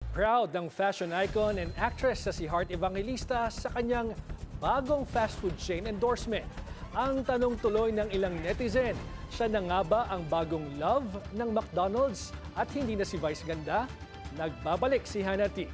Proud ng fashion icon and actress sa si Heart Evangelista sa kanyang bagong fast food chain endorsement. Ang tanong tuloy ng ilang netizen, siya na nga ba ang bagong love ng McDonald's at hindi na si Vice Ganda? Nagbabalik si Hannah T.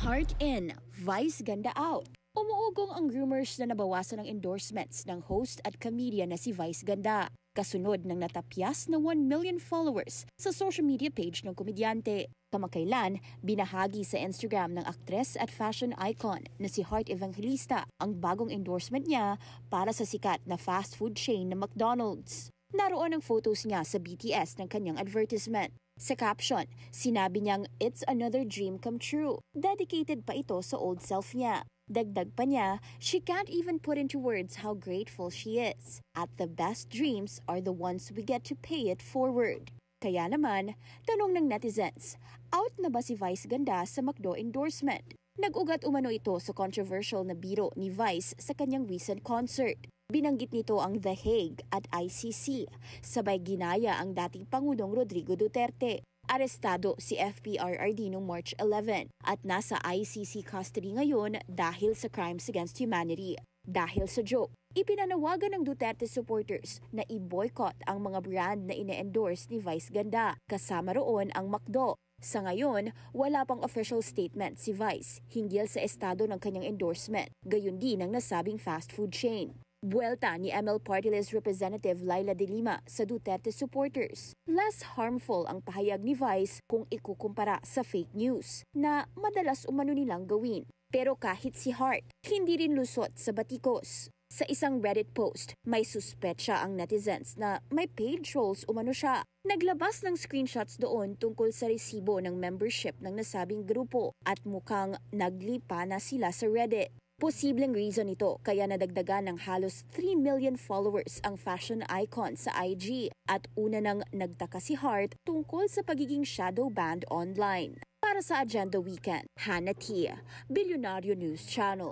Heart in, Vice Ganda out. Umuugong ang rumors na nabawasan ng endorsements ng host at comedian na si Vice Ganda. Kasunod ng natapyas na 1 million followers sa social media page ng komedyante. Kamakailan, binahagi sa Instagram ng aktres at fashion icon na si Heart Evangelista ang bagong endorsement niya para sa sikat na fast food chain na McDonald's. Naroon ang photos niya sa BTS ng kanyang advertisement. Sa caption, sinabi niyang it's another dream come true. Dedicated pa ito sa old self niya. Dagdag pa niya, she can't even put into words how grateful she is. At the best dreams are the ones we get to pay it forward. Kaya naman, tanong ng netizens, out na ba si Vice Ganda sa McDo endorsement? Nag-ugat umano ito sa controversial na biro ni Vice sa kanyang recent concert. Binanggit nito ang The Hague at ICC, sabay ginaya ang dating Pangulong Rodrigo Duterte. Arestado si FPRRD noong March 11 at nasa ICC custody ngayon dahil sa crimes against humanity. Dahil sa joke, ipinanawagan ng Duterte supporters na i-boycott ang mga brand na ine-endorse ni Vice Ganda, kasama roon ang McDo. Sa ngayon, wala pang official statement si Vice hinggil sa estado ng kanyang endorsement, gayon din ang nasabing fast food chain. Buwelta ni ML Party List Representative Laila De Lima sa Duterte supporters. Less harmful ang pahayag ni Vice kung ikukumpara sa fake news na madalas umano nilang gawin. Pero kahit si Heart, hindi rin lusot sa batikos. Sa isang Reddit post, may suspetsa ang netizens na may paid trolls umano siya. Naglabas ng screenshots doon tungkol sa resibo ng membership ng nasabing grupo at mukhang naglipa na sila sa Reddit. Posibleng reason ito kaya nadagdagan ng halos 3 million followers ang fashion icon sa IG at una nang nagtaka si Heart tungkol sa pagiging shadow banned online. Para sa Agenda Weekend, Hannah T, Bilyonaryo News Channel.